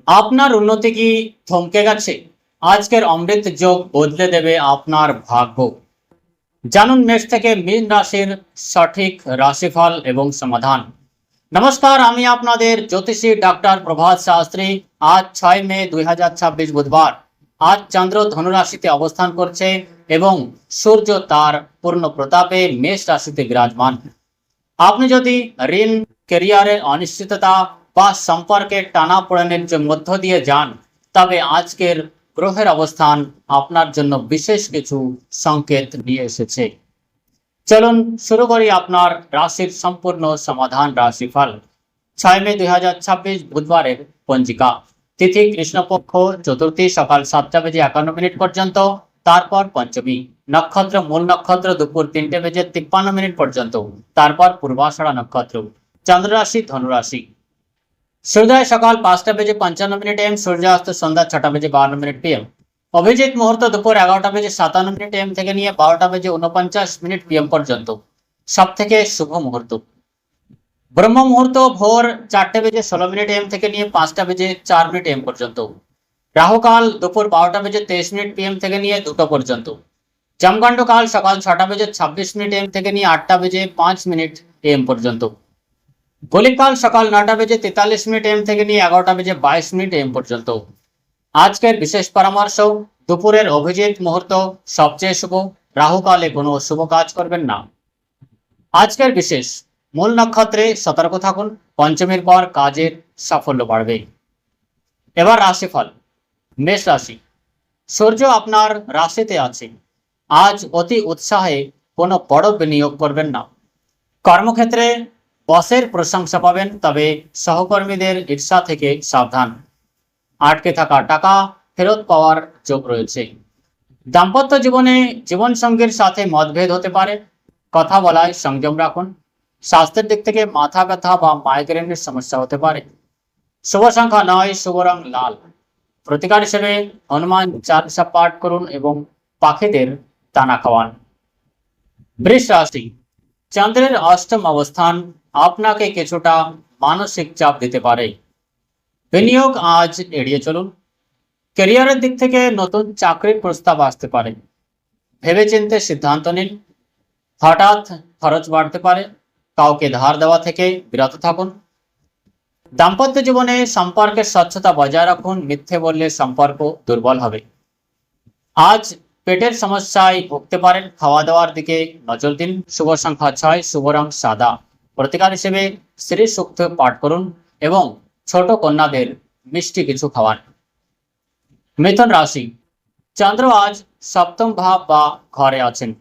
আপনার উন্নতি কি থমকে গেছে? আজকের অমৃত যোগ বদলে দেবে আপনার ভাগ্য। জানুন মেষ থেকে মীন রাশির সঠিক রাশিফল এবং সমাধান। নমস্কার, আমি আপনাদের জ্যোতিষী ডাক্তার প্রভাত শাস্ত্রী। আজ 6 মে 2026 বুধবার। আজ চন্দ্র ধনু রাশিতে অবস্থান করছে এবং সূর্য তার পূর্ণ প্রতাপে মেষ রাশিতে বিরাজমান। আপনি যদি ঋণ, ক্যারিয়ারের অনিশ্চয়তা বা সম্পর্কের টানাপোড়েনের মধ্য দিয়ে যান, তবে আজকের গ্রহের অবস্থান আপনার জন্য বিশেষ কিছু সংকেত নিয়ে এসেছে। চলুন শুরু করি আপনার রাশির সম্পূর্ণ সমাধান রাশিফল। 6 মে 2026 বুধবারের পঞ্জিকা। তিথি কৃষ্ণপক্ষ চতুর্থী সকাল 7টা বেজে 51 মিনিট পর্যন্ত, তারপর পঞ্চমী। নক্ষত্র মূল নক্ষত্র দুপুর 3টে বেজে 53 মিনিট পর্যন্ত, তারপর পূর্বাষাঢ়া নক্ষত্র। চন্দ্র রাশি ধনুরাশি। সূর্যোদয় সকাল 5টা বেজে 55 মিনিট AM, সূর্যাস্ত সন্ধ্যা 6টা বেজে 52 মিনিট PM। অভিজিৎ মুহূর্ত দুপুর 11টা বেজে 57 মিনিট AM থেকে নিয়ে 12টা বেজে 49 মিনিট PM পর্যন্ত, সব থেকে শুভ মুহূর্ত। ব্রহ্ম মুহূর্ত ভোর 4টে বেজে 16 মিনিট AM থেকে নিয়ে 5টা বেজে 4 মিনিট AM পর্যন্ত। রাহুকাল দুপুর 12টা বেজে 23 মিনিট PM থেকে নিয়ে 2টো পর্যন্ত। যমগণ্ড কাল সকাল 6টা বেজে 26 মিনিট AM থেকে নিয়ে 8টা বেজে 5 মিনিট AM পর্যন্ত। গলিকাল সকাল 9টা বেজে 43 মিনিট AM থেকে নিয়ে 11টা বেজে 22 মিনিট AM পর্যন্ত। আজকের বিশেষ পরামর্শ: দুপুরের অভিজিৎ মুহূর্ত সবচেয়ে শুভ, রাহুকালে কোনো শুভ কাজ করবেন না। আজকের বিশেষ: মূল নক্ষত্রে সতর্ক থাকুন, পঞ্চমীর পর কাজের সাফল্য বাড়বে। এবার রাশিফল। মেষ রাশি। সূর্য আপনার রাশিতে আছে। আজ অতি উৎসাহে কোনো বড় বিনিয়োগ করবেন না। কর্মক্ষেত্রে বসের প্রশংসা পাবেন, তবে সহকর্মীদের ঈর্ষা থেকে সাবধান। আটকে থাকা টাকা ফেরত পাওয়ার যোগ রয়েছে। দাম্পত্য জীবনে জীবনসঙ্গীর সাথে মতভেদ হতে পারে, কথা বলায় সংযম রাখুন। স্বাস্থ্যের দিক থেকে মাথা ব্যথা বা মাইগ্রেনের সমস্যা হতে পারে। শুভ সংখ্যা 9, শুভ রং লাল। প্রতিকার হিসেবে হনুমান চালিসা পাঠ করুন এবং পাখিদের দানা খাওয়ান। বৃষ রাশি। চন্দ্রের অষ্টম অবস্থান আপনাকে কিছুটা মানসিক চাপ দিতে পারে। বিনিয়োগ আজ এড়িয়ে চলুন। ক্যারিয়ারের দিক থেকে নতুন চাকরির প্রস্তাব আসতে পারে। ভেবেচিন্তে সিদ্ধান্ত নিন। হঠাৎ খরচ বাড়তে পারে, কাউকে ধার দেওয়া থেকে বিরত থাকুন। দাম্পত্য জীবনে সম্পর্কের স্বচ্ছতা বজায় রাখুন, মিথ্যে বললে সম্পর্ক দুর্বল হবে। আজ পেটের সমস্যায় ভুগতে পারেন, খাওয়া দাওয়ার দিকে নজর দিন। শুভ সংখ্যা 6, শুভ রং সাদা। প্রতিকার হিসেবে শ্রী সূক্ত পাঠ করুন এবং ছোট কন্যাদের মিষ্টি কিছু খাওয়ান। মিথুন রাশি। চন্দ্র আজ সপ্তম ভাব বা ঘরে আছেন।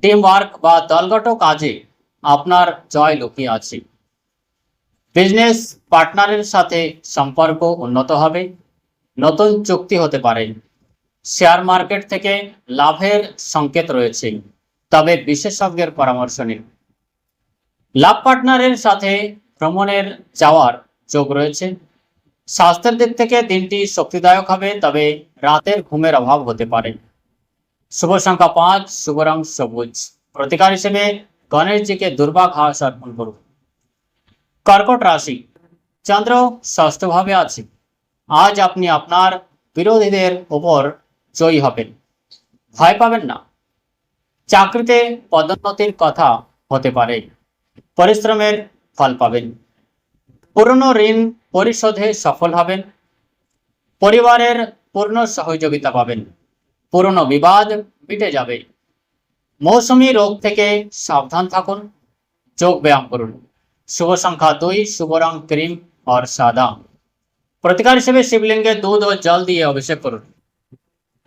টিম ওয়ার্ক বা দলগত কাজে আপনার জয় লুকিয়ে আছে। বিজনেস পার্টনারের সাথে সম্পর্ক উন্নত হবে। নতুন চুক্তি হতে পারে। শেয়ার মার্কেট থেকে লাভের সংকেত রয়েছে, তবে বিশেষজ্ঞের পরামর্শ নিন। লাভ পার্টনারের সাথে ভ্রমণের যাওয়ার যোগ রয়েছে। স্বাস্থ্যের দিক থেকে দিনটি শক্তিদায়ক হবে, তবে রাতের ঘুমের অভাব হতে পারে। শুভ সংখ্যা 5, শুভ রং সবুজ। প্রতিকার হিসেবে গণেশজিকে দুর্বা ঘাস অর্পণ করুন। কর্কট রাশি। চন্দ্র ষষ্ঠভাবে আছে। আজ আপনি আপনার বিরোধীদের উপর জয়ী হবেন। ভয় পাবেন না। চাকরিতে পদোন্নতির কথা হতে পারে। পরিশ্রমের ফল পাবেন। পুরনো ঋণ পরিশোধে সফল হবেন। পরিবারের পূর্ণ সহযোগিতা পাবেন। পুরনো বিবাদ মিটে যাবে। মৌসুমী রোগ থেকে সাবধান থাকুন। যোগ ব্যায়াম করুন। শুভ সংখ্যা 2, শুভ রং ক্রিম और সাদা। প্রতিকার হিসেবে শিবলিঙ্গে দুধ ও জল দিয়ে অভিষেক করুন।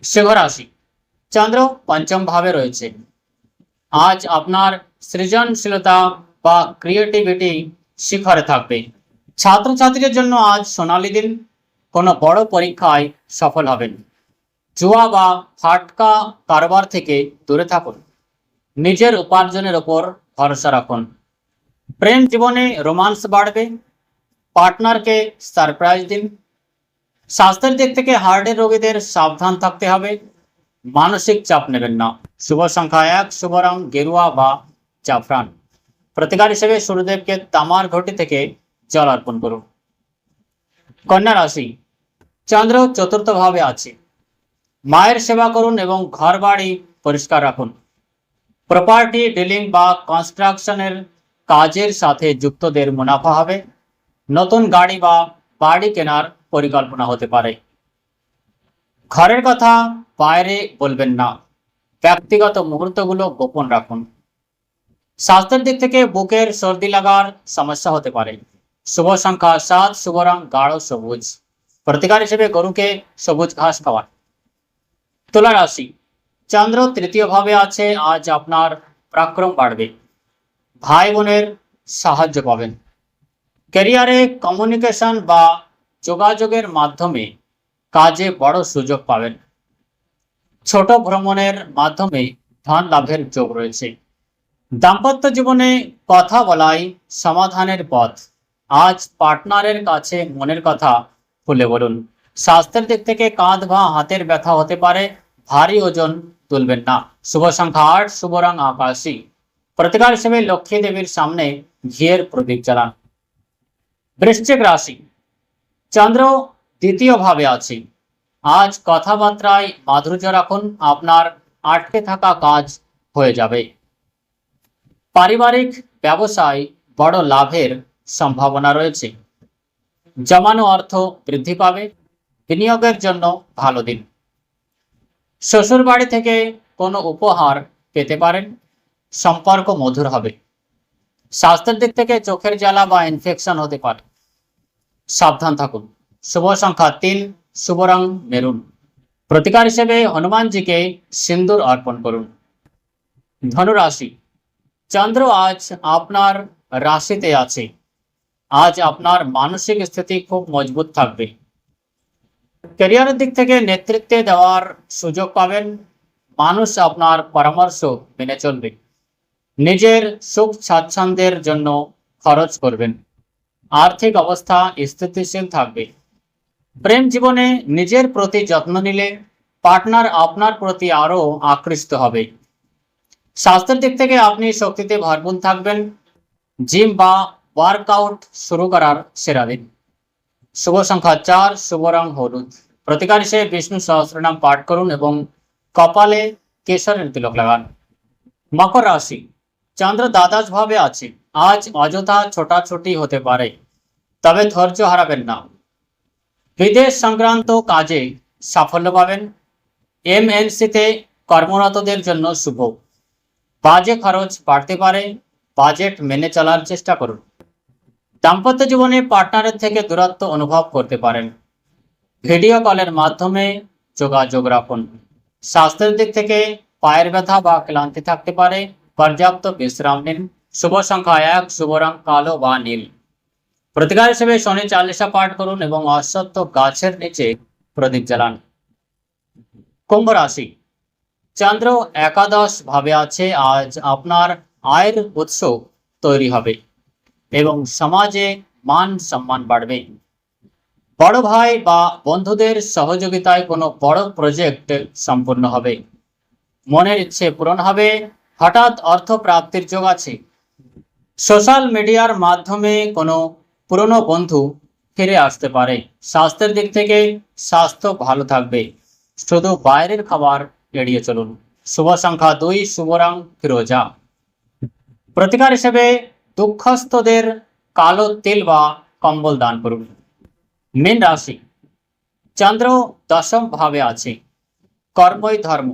সিংহ রাশি। চন্দ্র পঞ্চম ভাবে রয়েছে। আজ আপনার সৃজনশীলতা বা ক্রিয়েটিভিটি শিখরে থাকবে। ছাত্রছাত্রীদের জন্য আজ সোনালী দিন। কোনো বড় পরীক্ষায় সফল হবেন। জুয়া বা ফাটকা কারবার থেকে দূরে থাকুন। নিজের উপার্জনের উপর ভরসা রাখুন। প্রেম জীবনে রোমান্স বাড়বে। পার্টনারকে সারপ্রাইজ দিন। স্বাস্থ্যের দিক থেকে হার্টের রোগীদের সাবধান থাকতে হবে। মানসিক চাপ নেবেন না। শুভ সংখ্যা 1, শুভ রং গেরুয়া বা জাফরান। প্রতিকার হিসেবে সূর্যদেবকে তামার ঘটি থেকে জল অর্পণ করুন। কন্যা রাশি, চন্দ্র চতুর্থ ভাবে আছে। মায়ের সেবা করুন এবং ঘর বাড়ি পরিষ্কার রাখুন। প্রপার্টি ডিলিং বা কনস্ট্রাকশনের কাজের সাথে যুক্তদের মুনাফা হবে। নতুন গাড়ি বা বাড়ি কেনার পরিকল্পনা হতে পারে। ঘরের কথা বাইরে বলবেন না। ব্যক্তিগত মুহূর্তগুলো গোপন রাখুন। স্বাস্থ্যের দিক থেকে বুকের সর্দি লাগার সমস্যা হতে পারে। শুভ সংখ্যা 7, শুভ রং গাঢ় সবুজ। প্রতিকার হিসেবে গরুকে সবুজ ঘাস খাওয়ান। তুলা রাশি, চন্দ্র তৃতীয় ভাবে আছে। আজ আপনার পরাক্রম বাড়বে। ভাই বোনের সাহায্য পাবেন। ক্যারিয়ারে কমিউনিকেশন বা যোগাযোগের মাধ্যমে কাজে বড় সুযোগ পাবেন। ছোট ভ্রমণের মাধ্যমে ধন লাভের যোগ রয়েছে। দাম্পত্য জীবনে কথা বলাই সমাধানের পথ। আজ পার্টনারের কাছে মনের কথা খুলে বলুন। স্বাস্থ্যের দিক থেকে কাঁধ বা হাতের ব্যথা হতে পারে। ভারী ওজন তুলবেন না। শুভ সংখ্যা 8, শুভ রং আকাশী। প্রতিকার হিসেবে লক্ষ্মী দেবীর সামনে ঘিয়ের প্রদীপ জ্বালান। বৃশ্চিক রাশি, চন্দ্র দ্বিতীয় ভাবে আছে। আজ কথাবার্তায় মাধুর্য রাখুন। আপনার আটকে থাকা কাজ হয়ে যাবে। পারিবারিক ব্যবসায় বড় লাভের সম্ভাবনা রয়েছে। জমানো অর্থ বৃদ্ধি পাবে। বিনিয়োগের জন্য ভালো দিন। শ্বশুর বাড়ি থেকে কোনো উপহার পেতে পারেন। সম্পর্ক মধুর হবে। স্বাস্থ্যের দিক থেকে চোখের জ্বালা বা ইনফেকশন হতে পারে। সাবধান থাকুন। শুভ সংখ্যা 3, শুভ রং মেরুন। প্রতিকার হিসেবে হনুমানজিকে সিন্দুর অর্পণ করুন। ধনুরাশি, চন্দ্র আজ আপনার রাশিতে আছে। আজ আপনার মানসিক স্থিতি খুব মজবুত থাকবে। ক্যারিয়ারের দিক থেকে নেতৃত্বে দেওয়ার সুযোগ পাবেন। মানুষ আপনার পরামর্শ মেনে চলবে। নিজের সুখ স্বাচ্ছন্দ্যের জন্য খরচ করবেন। আর্থিক অবস্থা স্থিতিশীল থাকবে। প্রেম জীবনে নিজের প্রতি যত্ন নিলে পার্টনার আপনার প্রতি আরো আকৃষ্ট হবে। স্বাস্থ্যের দিক থেকে আপনি শক্তিতে ভরপুর থাকবেন। জিম বা ওয়ার্কআউট শুরু করার সেরা দিন। শুভ সংখ্যা 4, শুভ রং হলুদ। প্রতিকার হিসেবে বিষ্ণু সহস্রনাম পাঠ করুন এবং কপালে কেশরের তিলক লাগান। মকর রাশি, চন্দ্র দ্বাদশ ভাবে আছে। আজ অযথা ছোটাছুটি হতে পারে, তবে ধৈর্য হারাবেন না। বিদেশ সংক্রান্ত কাজে সাফল্য পাবেন। এমএনসিতে কর্মরতদের জন্য শুভ। বাজে খরচ বাড়তে পারে। বাজেট মেনে চলার চেষ্টা করুন। দাম্পত্য জীবনে পার্টনারের থেকে দূরত্ব অনুভব করতে পারেন। ভিডিও কলের মাধ্যমে যোগাযোগ রাখুন। স্বাস্থ্যের দিক থেকে পায়ের ব্যথা বা ক্লান্তি থাকতে পারে। পর্যাপ্ত বিশ্রাম নিন। শুভ সংখ্যা 1, শুভ রং কালো বা নীল। প্রতিকার হিসেবে শনি চালিসা পাঠ করুন এবং অশ্বত্থ গাছের নিচে প্রদীপ জ্বালান। কুম্ভ রাশি, চন্দ্র একাদশ ভাবে আছে। আজ আপনার আয়ের উৎস তৈরি হবে এবং সমাজে মান সম্মান বাড়বে। বড় ভাই বা বন্ধুদের সহযোগিতায় কোনো বড় প্রজেক্ট সম্পূর্ণ হবে। মনের ইচ্ছে পূরণ হবে। হঠাৎ অর্থ প্রাপ্তির যোগ আছে। সোশ্যাল মিডিয়ার মাধ্যমে কোনো পুরনো বন্ধু ফিরে আসতে পারে। স্বাস্থ্যের দিক থেকে স্বাস্থ্য ভালো থাকবে। শুধু বাইরের খাবার এড়িয়ে চলুন। শুভ সংখ্যা 2, শুভ রং ফিরোজা। প্রতিকার হিসেবে দুঃখস্থদের কালো তেল বা কম্বল দান করুন। মীন রাশি, চন্দ্র দশম ভাবে আছে। কর্মই ধর্ম।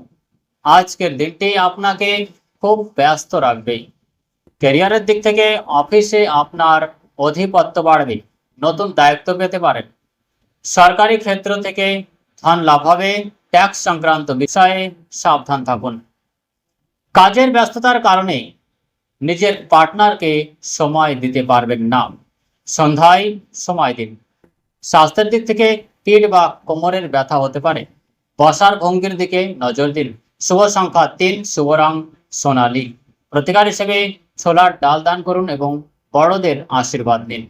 আজকের দিনটি আপনাকে খুব ব্যস্ত রাখবে। ক্যারিয়ারের দিক থেকে অফিসে আপনার আধিপত্য বাড়বে। নতুন দায়িত্ব পেতে পারেন। সরকারি ক্ষেত্র থেকে ধন লাভ হবে। ট্যাক্স সংক্রান্ত বিষয়ে সাবধান থাকুন। কাজের ব্যস্ততার কারণে নিজের পার্টনারকে সময় দিতে পারবেন না। সন্ধ্যায় সময় দিন। স্বাস্থ্যের দিক থেকে পিঠ বা কোমরের ব্যথা হতে পারে। বসার ভঙ্গির দিকে নজর দিন। শুভ সংখ্যা 3, শুভ রং সোনালী। প্রতিকার হিসেবে ছোলার ডাল দান করুন এবং বড়দের আশীর্বাদ নিন।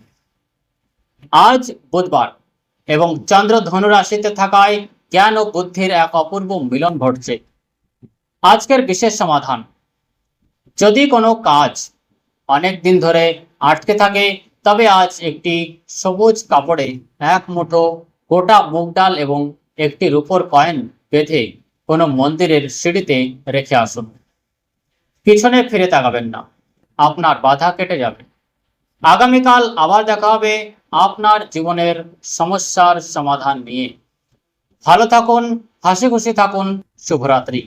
আজ বুধবার এবং চন্দ্র ধনু রাশিতে থাকায় জ্ঞান ও বুদ্ধির এক অপূর্ব মিলন ঘটছে। আজকের বিশেষ সমাধান: যদি কোনো কাজ অনেক দিন ধরে আটকে থাকে তবে আজ একটি সবুজ কাপড়ে এক মুঠো গোটা মুগ ডাল এবং একটি রূপোর কয়েন বেঁধে কোনো মন্দিরের সিঁড়িতে রেখে আসুন। পিছনে ফিরে তাকাবেন না, আপনার বাধা কেটে যাবে। আগামীকাল আবার দেখা হবে আপনার জীবনের সমস্যার সমাধান নিয়ে। ভালো থাকুন, হাসি খুশি থাকুন। শুভরাত্রি।